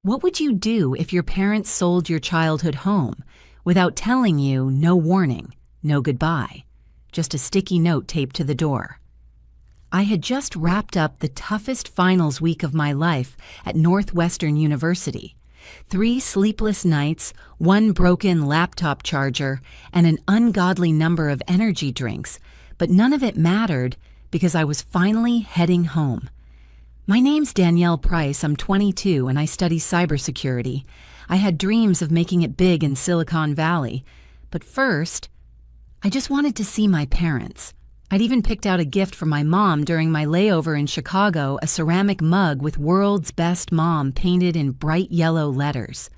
What would you do if your parents sold your childhood home without telling you no warning, no goodbye, just a sticky note taped to the door? I had just wrapped up the toughest finals week of my life at Northwestern University. 3 sleepless nights, 1 broken laptop charger, and an ungodly number of energy drinks, but none of it mattered because I was finally heading home. My name's Danielle Price, I'm 22 and I study cybersecurity. I had dreams of making it big in Silicon Valley, but first, I just wanted to see my parents. I'd even picked out a gift for my mom during my layover in Chicago, a ceramic mug with "World's Best Mom" painted in bright yellow letters.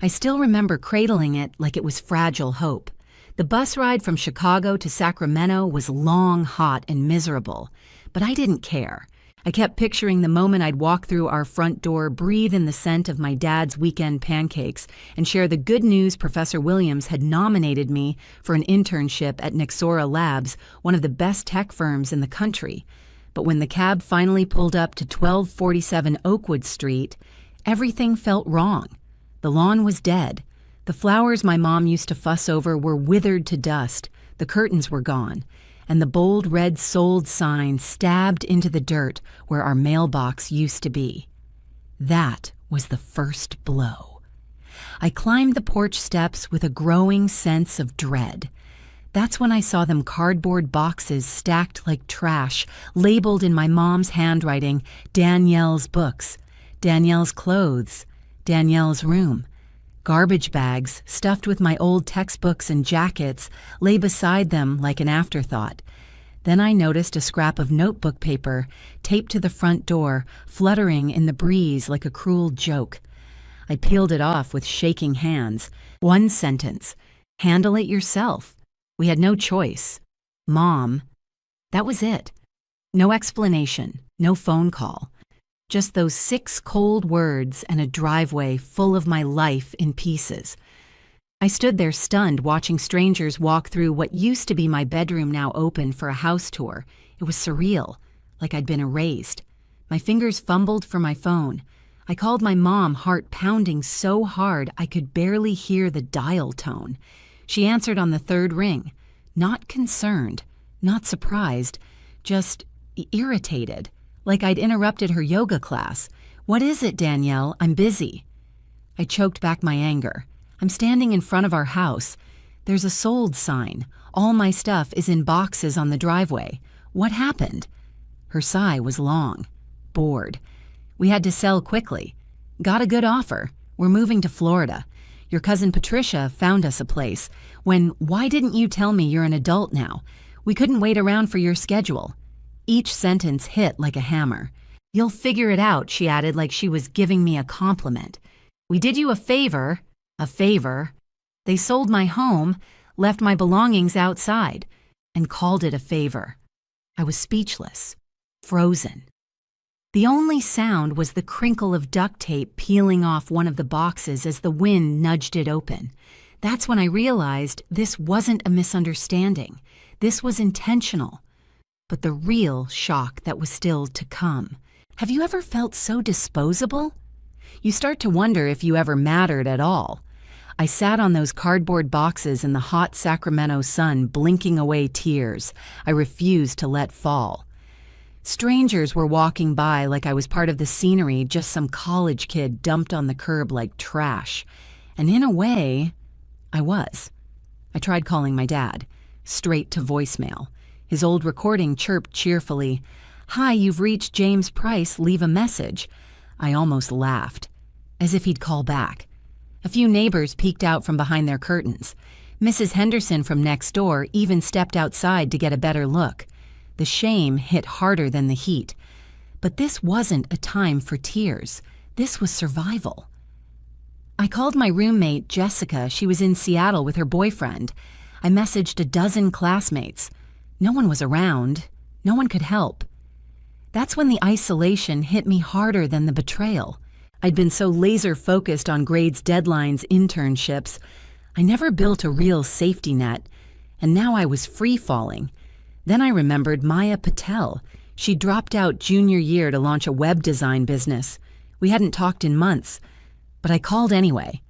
I still remember cradling it like it was fragile hope. The bus ride from Chicago to Sacramento was long, hot, and miserable, but I didn't care. I kept picturing the moment I'd walk through our front door, breathe in the scent of my dad's weekend pancakes, and share the good news Professor Williams had nominated me for an internship at Nexora Labs, one of the best tech firms in the country. But when the cab finally pulled up to 1247 Oakwood Street, everything felt wrong. The lawn was dead. The flowers my mom used to fuss over were withered to dust. The curtains were gone, and the bold red "sold" sign stabbed into the dirt where our mailbox used to be. That was the first blow. I climbed the porch steps with a growing sense of dread. That's when I saw them cardboard boxes stacked like trash, labeled in my mom's handwriting, "Danielle's books," "Danielle's clothes," "Danielle's room." Garbage bags, stuffed with my old textbooks and jackets, lay beside them like an afterthought. Then I noticed a scrap of notebook paper taped to the front door, fluttering in the breeze like a cruel joke. I peeled it off with shaking hands. One sentence: "Handle it yourself." We had no choice. Mom. That was it. No explanation, no phone call. Just those 6 cold words and a driveway full of my life in pieces. I stood there stunned, watching strangers walk through what used to be my bedroom, now open for a house tour. It was surreal, like I'd been erased. My fingers fumbled for my phone. I called my mom, heart pounding so hard I could barely hear the dial tone. She answered on the 3rd ring. Not concerned, not surprised, just irritated. Like I'd interrupted her yoga class. "What is it, Danielle? I'm busy." I choked back my anger. I'm standing in front of our house. There's a "sold" sign. All my stuff is in boxes on the driveway. What happened? Her sigh was long. Bored. "We had to sell quickly. Got a good offer. We're moving to Florida. Your cousin Patricia found us a place. Why didn't you tell me you're an adult now? We couldn't wait around for your schedule." Each sentence hit like a hammer. "You'll figure it out," she added like she was giving me a compliment. "We did you a favor." A favor. They sold my home, left my belongings outside, and called it a favor. I was speechless, frozen. The only sound was the crinkle of duct tape peeling off one of the boxes as the wind nudged it open. That's when I realized this wasn't a misunderstanding. This was intentional. But the real shock that was still to come. Have you ever felt so disposable? You start to wonder if you ever mattered at all. I sat on those cardboard boxes in the hot Sacramento sun, blinking away tears I refused to let fall. Strangers were walking by like I was part of the scenery, just some college kid dumped on the curb like trash. And in a way, I was. I tried calling my dad, straight to voicemail. His old recording chirped cheerfully, "Hi, you've reached James Price, leave a message." I almost laughed, as if he'd call back. A few neighbors peeked out from behind their curtains. Mrs. Henderson from next door even stepped outside to get a better look. The shame hit harder than the heat. But this wasn't a time for tears. This was survival. I called my roommate, Jessica. She was in Seattle with her boyfriend. I messaged a dozen classmates. No one was around. No one could help. That's when the isolation hit me harder than the betrayal. I'd been so laser-focused on grades, deadlines, internships. I never built a real safety net, and now I was free-falling. Then I remembered Maya Patel. She dropped out junior year to launch a web design business. We hadn't talked in months. But I called anyway.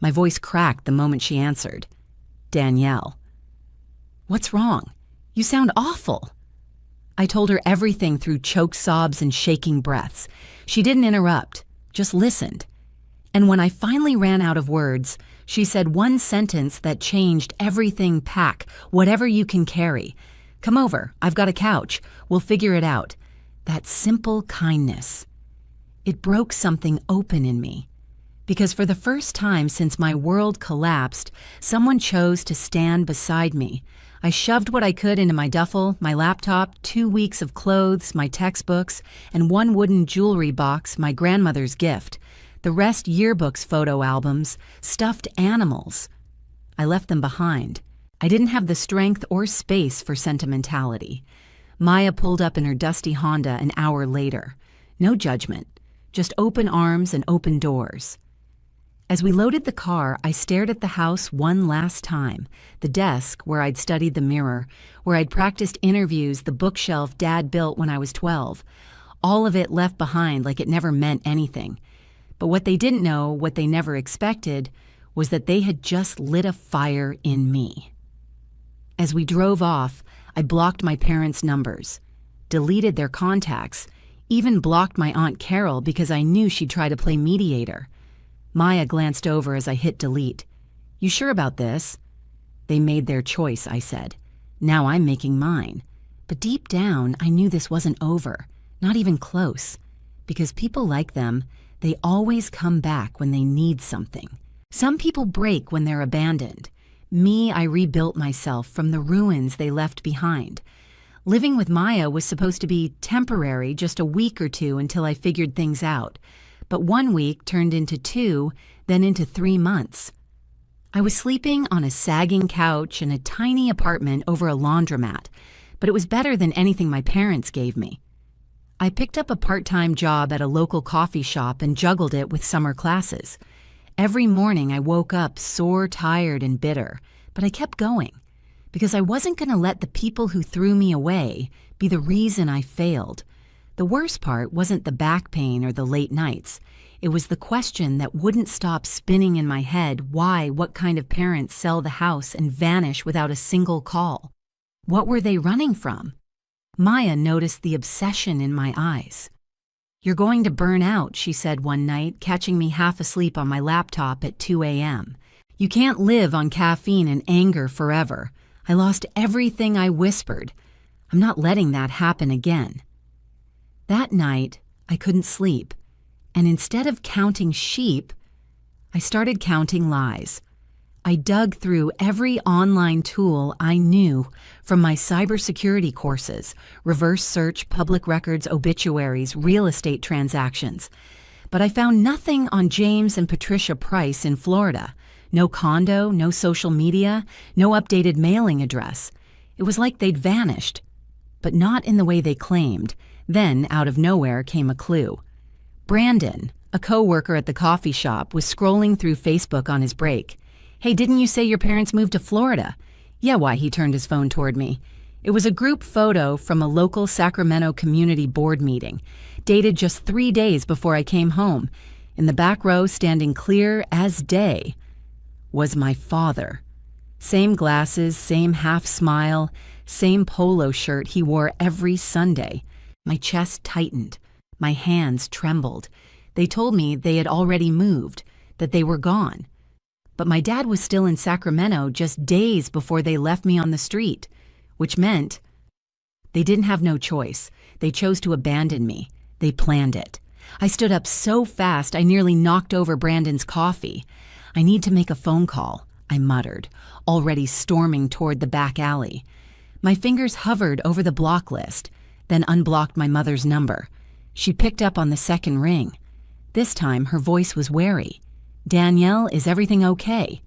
My voice cracked the moment she answered. Danielle. What's wrong? You sound awful. I told her everything through choked sobs and shaking breaths. She didn't interrupt, just listened. And when I finally ran out of words, she said one sentence that changed everything. Pack whatever you can carry. Come over, I've got a couch. We'll figure it out. That simple kindness. It broke something open in me. Because for the first time since my world collapsed, someone chose to stand beside me. I shoved what I could into my duffel, my laptop, 2 weeks of clothes, my textbooks, and one wooden jewelry box, my grandmother's gift. The rest yearbooks, photo albums, stuffed animals. I left them behind. I didn't have the strength or space for sentimentality. Maya pulled up in her dusty Honda an hour later. No judgment, just open arms and open doors. As we loaded the car, I stared at the house one last time. The desk where I'd studied the mirror, where I'd practiced interviews, the bookshelf Dad built when I was 12. All of it left behind like it never meant anything. But what they didn't know, what they never expected, was that they had just lit a fire in me. As we drove off, I blocked my parents' numbers, deleted their contacts, even blocked my Aunt Carol because I knew she'd try to play mediator. Maya glanced over as I hit delete. You sure about this? They made their choice, I said. Now I'm making mine. But deep down, I knew this wasn't over, not even close. Because people like them, they always come back when they need something. Some people break when they're abandoned. Me, I rebuilt myself from the ruins they left behind. Living with Maya was supposed to be temporary, just a week or two until I figured things out. But 1 week turned into 2, then into 3 months. I was sleeping on a sagging couch in a tiny apartment over a laundromat, but it was better than anything my parents gave me. I picked up a part-time job at a local coffee shop and juggled it with summer classes. Every morning I woke up sore, tired, and bitter, but I kept going because I wasn't going to let the people who threw me away be the reason I failed. The worst part wasn't the back pain or the late nights. It was the question that wouldn't stop spinning in my head: why, what kind of parents sell the house and vanish without a single call? What were they running from? Maya noticed the obsession in my eyes. You're going to burn out, she said one night, catching me half asleep on my laptop at 2 a.m. You can't live on caffeine and anger forever. I lost everything I whispered. I'm not letting that happen again. That night, I couldn't sleep, and instead of counting sheep, I started counting lies. I dug through every online tool I knew from my cybersecurity courses, reverse search, public records, obituaries, real estate transactions. But I found nothing on James and Patricia Price in Florida. No condo, no social media, no updated mailing address. It was like they'd vanished, but not in the way they claimed. Then, out of nowhere, came a clue. Brandon, a co-worker at the coffee shop, was scrolling through Facebook on his break. Hey, didn't you say your parents moved to Florida? Yeah, why? He turned his phone toward me. It was a group photo from a local Sacramento community board meeting, dated just 3 days before I came home. In the back row, standing clear as day, was my father. Same glasses, same half smile, same polo shirt he wore every Sunday. My chest tightened. My hands trembled. They told me they had already moved, that they were gone. But my dad was still in Sacramento just days before they left me on the street, which meant they didn't have no choice. They chose to abandon me. They planned it. I stood up so fast I nearly knocked over Brandon's coffee. I need to make a phone call, I muttered, already storming toward the back alley. My fingers hovered over the block list, then unblocked my mother's number. She picked up on the second ring. This time her voice was wary. Danielle, is everything okay?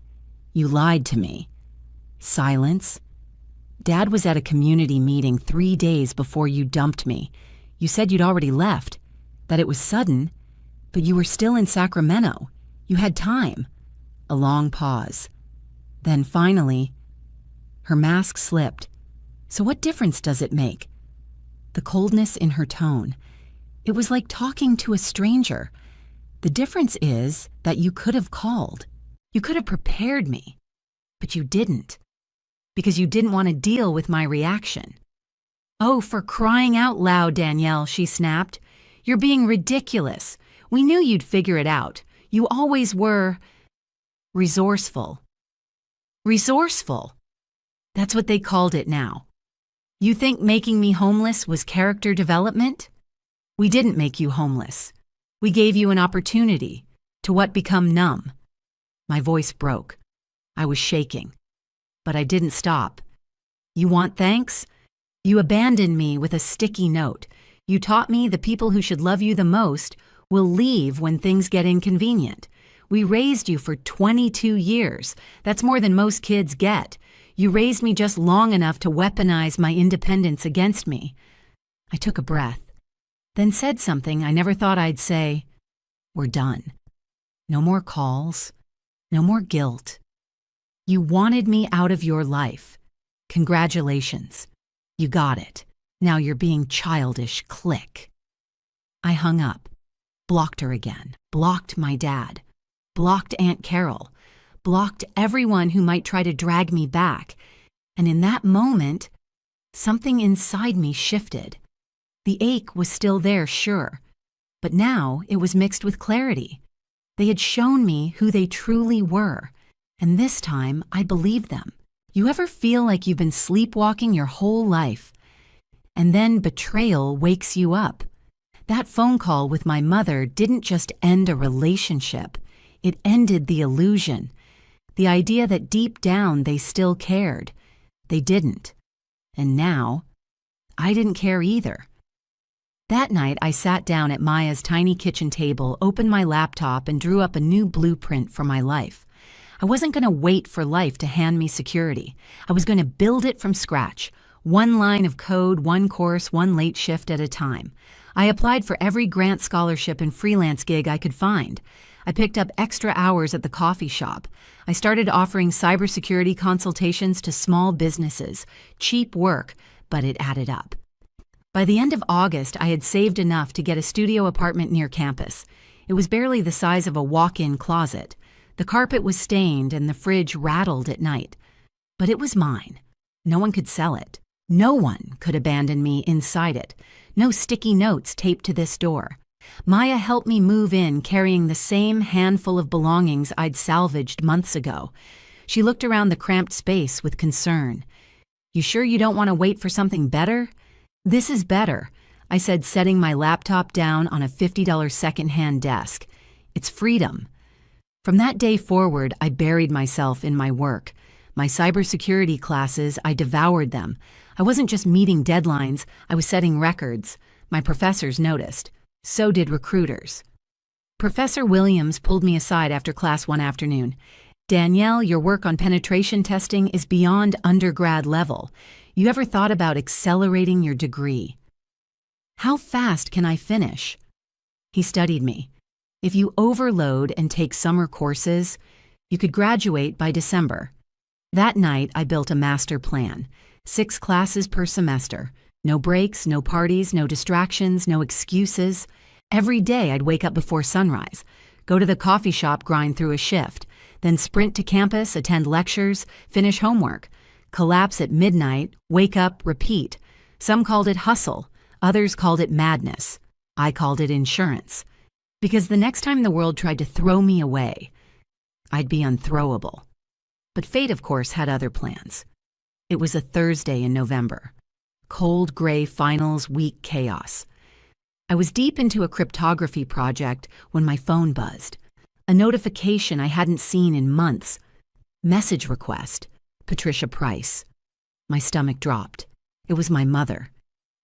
You lied to me. Silence. Dad was at a community meeting 3 days before you dumped me. You said you'd already left, that it was sudden, but you were still in Sacramento. You had time. A long pause. Then finally, her mask slipped. So what difference does it make? The coldness in her tone. It was like talking to a stranger. The difference is that you could have called. You could have prepared me. But you didn't. Because you didn't want to deal with my reaction. "Oh, for crying out loud, Danielle," she snapped. "You're being ridiculous. We knew you'd figure it out. You always were resourceful." Resourceful. That's what they called it now. You think making me homeless was character development? We didn't make you homeless. We gave you an opportunity to what become numb. My voice broke. I was shaking. But I didn't stop. "You want thanks? You abandoned me with a sticky note. You taught me the people who should love you the most will leave when things get inconvenient. We raised you for 22 years. That's more than most kids get. You raised me just long enough to weaponize my independence against me." I took a breath, then said something I never thought I'd say. "We're done. No more calls. No more guilt. You wanted me out of your life. Congratulations. You got it. Now you're being childish. Click." I hung up, blocked her again, blocked my dad, blocked Aunt Carol, blocked everyone who might try to drag me back. And in that moment, something inside me shifted. The ache was still there, sure, but now it was mixed with clarity. They had shown me who they truly were, and this time I believed them. You ever feel like you've been sleepwalking your whole life, and then betrayal wakes you up? That phone call with my mother didn't just end a relationship, it ended the illusion. The idea that deep down they still cared. They didn't. And now, I didn't care either. That night, I sat down at Maya's tiny kitchen table, opened my laptop, and drew up a new blueprint for my life. I wasn't going to wait for life to hand me security. I was going to build it from scratch. One line of code, one course, one late shift at a time. I applied for every grant scholarship and freelance gig I could find. I picked up extra hours at the coffee shop. I started offering cybersecurity consultations to small businesses. Cheap work, but it added up. By the end of August, I had saved enough to get a studio apartment near campus. It was barely the size of a walk-in closet. The carpet was stained and the fridge rattled at night. But it was mine. No one could sell it. No one could abandon me inside it. No sticky notes taped to this door. Maya helped me move in carrying the same handful of belongings I'd salvaged months ago. She looked around the cramped space with concern. "You sure you don't want to wait for something better?" "This is better," I said, setting my laptop down on a $50 secondhand desk. "It's freedom." From that day forward, I buried myself in my work. My cybersecurity classes, I devoured them. I wasn't just meeting deadlines, I was setting records. My professors noticed. So did recruiters. Professor Williams pulled me aside after class one afternoon. "Danielle, your work on penetration testing is beyond undergrad level. You ever thought about accelerating your degree?" "How fast can I finish?" He studied me. "If you overload and take summer courses, you could graduate by December." That night, I built a master plan. 6 classes per semester. No breaks, no parties, no distractions, no excuses. Every day I'd wake up before sunrise, go to the coffee shop, grind through a shift, then sprint to campus, attend lectures, finish homework, collapse at midnight, wake up, repeat. Some called it hustle, others called it madness. I called it insurance. Because the next time the world tried to throw me away, I'd be unthrowable. But fate, of course, had other plans. It was a Thursday in November. Cold, gray finals week chaos. I was deep into a cryptography project when my phone buzzed. A notification I hadn't seen in months. Message request. Patricia Price. My stomach dropped. It was my mother.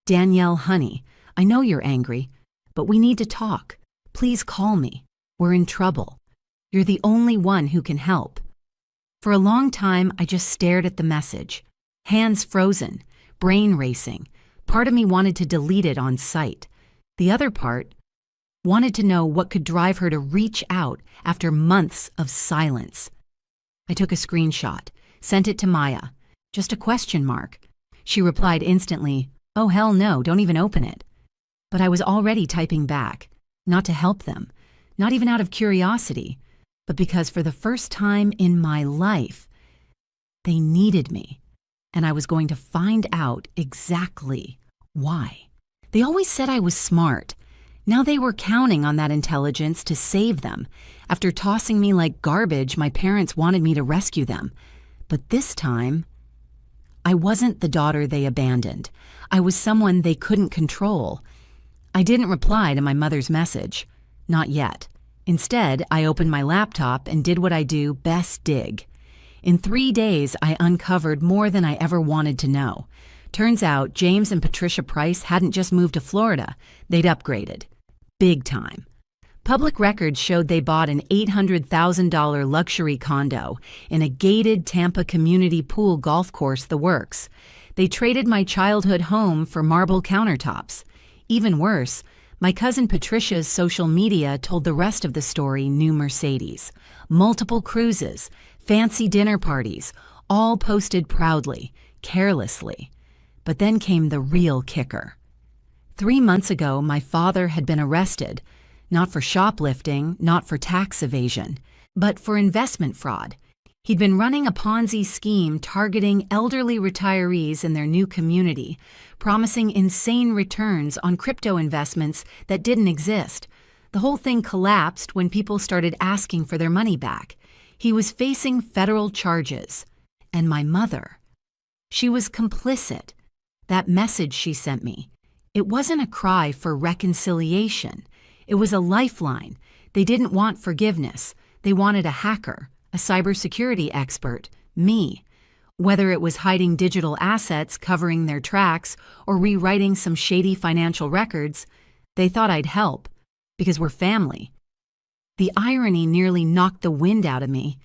"Danielle, honey, I know you're angry, but we need to talk. Please call me. We're in trouble. You're the only one who can help." For a long time, I just stared at the message. Hands frozen, brain racing. Part of me wanted to delete it on sight. The other part wanted to know what could drive her to reach out after months of silence. I took a screenshot, sent it to Maya. Just a question mark. She replied instantly, "Oh hell no, don't even open it." But I was already typing back, not to help them, not even out of curiosity, but because for the first time in my life, they needed me, and I was going to find out exactly why. They always said I was smart. Now they were counting on that intelligence to save them. After tossing me like garbage, my parents wanted me to rescue them. But this time, I wasn't the daughter they abandoned. I was someone they couldn't control. I didn't reply to my mother's message. Not yet. Instead, I opened my laptop and did what I do best: dig. In 3 days, I uncovered more than I ever wanted to know. Turns out, James and Patricia Price hadn't just moved to Florida. They'd upgraded. Big time. Public records showed they bought an $800,000 luxury condo in a gated Tampa community pool golf course, the works. They traded my childhood home for marble countertops. Even worse, my cousin Patricia's social media told the rest of the story: new Mercedes, multiple cruises, fancy dinner parties, all posted proudly, carelessly. But then came the real kicker. 3 months ago, my father had been arrested, not for shoplifting, not for tax evasion, but for investment fraud. He'd been running a Ponzi scheme targeting elderly retirees in their new community, promising insane returns on crypto investments that didn't exist. The whole thing collapsed when people started asking for their money back. He was facing federal charges. And my mother, she was complicit. That message she sent me, it wasn't a cry for reconciliation. It was a lifeline. They didn't want forgiveness. They wanted a hacker, a cybersecurity expert, me. Whether it was hiding digital assets, covering their tracks, or rewriting some shady financial records, they thought I'd help, because we're family. The irony nearly knocked the wind out of me.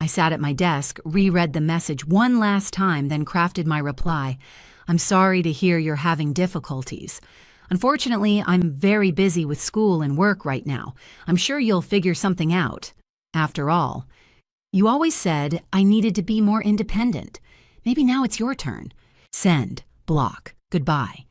I sat at my desk, reread the message one last time, then crafted my reply. I'm sorry to hear you're having difficulties. Unfortunately, I'm very busy with school and work right now. I'm sure you'll figure something out. After all, you always said I needed to be more independent. Maybe now it's your turn. Send, block, goodbye.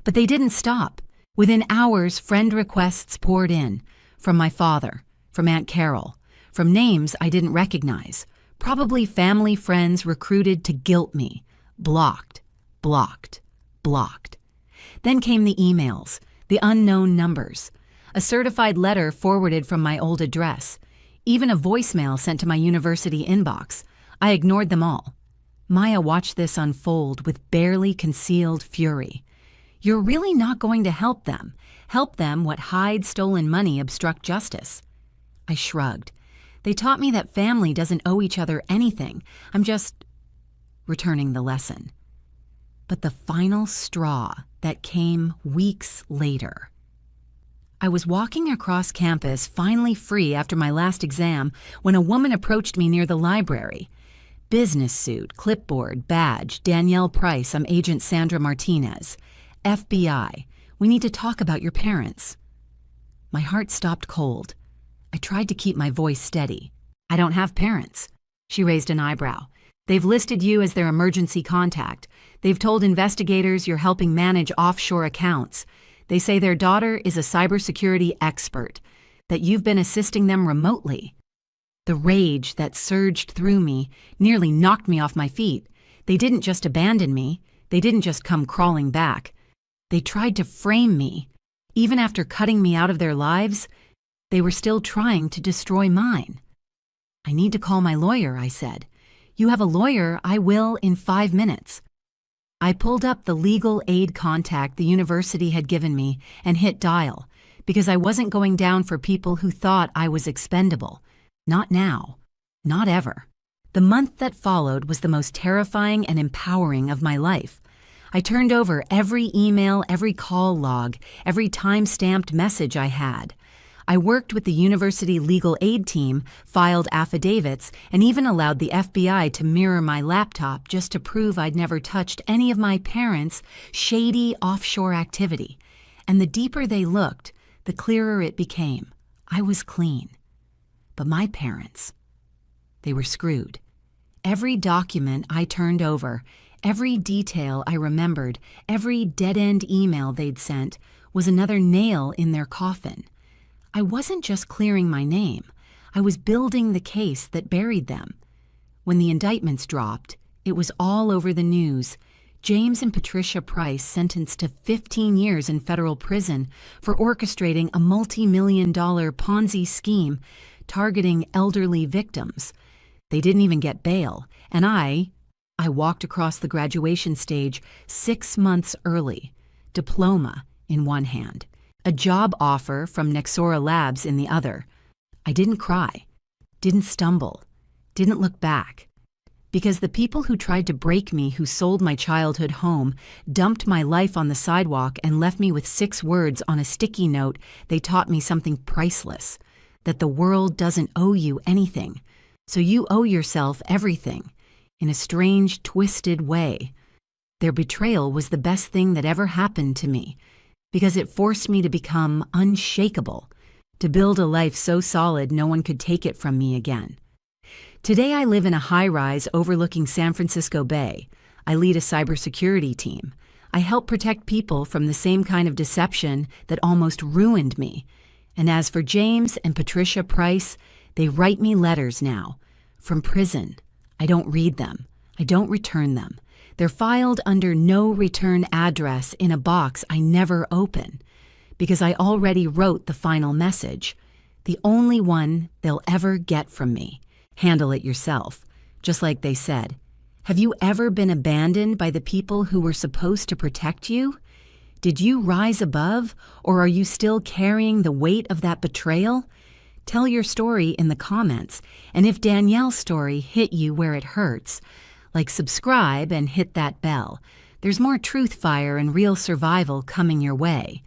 But they didn't stop. Within hours, friend requests poured in. From my father, from Aunt Carol, from names I didn't recognize. Probably family friends recruited to guilt me. Blocked, blocked, blocked. Then came the emails, the unknown numbers. A certified letter forwarded from my old address. Even a voicemail sent to my university inbox. I ignored them all. Maya watched this unfold with barely concealed fury. You're really not going to help them. Help them what hide stolen money obstruct justice. I shrugged. They taught me that family doesn't owe each other anything. I'm just returning the lesson. But the final straw that came weeks later. I was walking across campus, finally free after my last exam, when a woman approached me near the library. Business suit, clipboard, badge, Danielle Price, I'm Agent Sandra Martinez. FBI, we need to talk about your parents. My heart stopped cold. I tried to keep my voice steady. I don't have parents. She raised an eyebrow. They've listed you as their emergency contact. They've told investigators you're helping manage offshore accounts. They say their daughter is a cybersecurity expert, that you've been assisting them remotely. The rage that surged through me nearly knocked me off my feet. They didn't just abandon me. They didn't just come crawling back. They tried to frame me. Even after cutting me out of their lives, they were still trying to destroy mine. I need to call my lawyer, I said. You have a lawyer, I will in 5 minutes. I pulled up the legal aid contact the university had given me and hit dial, because I wasn't going down for people who thought I was expendable. Not now. Not ever. The month that followed was the most terrifying and empowering of my life. I turned over every email, every call log, every time-stamped message I had. I worked with the university legal aid team, filed affidavits, and even allowed the FBI to mirror my laptop just to prove I'd never touched any of my parents' shady offshore activity. And the deeper they looked, the clearer it became. I was clean. But my parents, they were screwed. Every document I turned over, every detail I remembered, every dead-end email they'd sent was another nail in their coffin. I wasn't just clearing my name. I was building the case that buried them. When the indictments dropped, it was all over the news. James and Patricia Price sentenced to 15 years in federal prison for orchestrating a multi-million-dollar Ponzi scheme targeting elderly victims. They didn't even get bail, and I walked across the graduation stage 6 months early, diploma in one hand, a job offer from Nexora Labs in the other. I didn't cry, didn't stumble, didn't look back. Because the people who tried to break me, who sold my childhood home, dumped my life on the sidewalk and left me with 6 words on a sticky note, they taught me something priceless, that the world doesn't owe you anything, so you owe yourself everything, in a strange, twisted way. Their betrayal was the best thing that ever happened to me, because it forced me to become unshakable, to build a life so solid no one could take it from me again. Today I live in a high-rise overlooking San Francisco Bay. I lead a cybersecurity team. I help protect people from the same kind of deception that almost ruined me. And as for James and Patricia Price, they write me letters now. From prison. I don't read them. I don't return them. They're filed under no return address in a box I never open, because I already wrote the final message, the only one they'll ever get from me. Handle it yourself, just like they said. Have you ever been abandoned by the people who were supposed to protect you? Did you rise above, or are you still carrying the weight of that betrayal? Tell your story in the comments, and if Danielle's story hit you where it hurts, subscribe and hit that bell. There's more truth fire and real survival coming your way.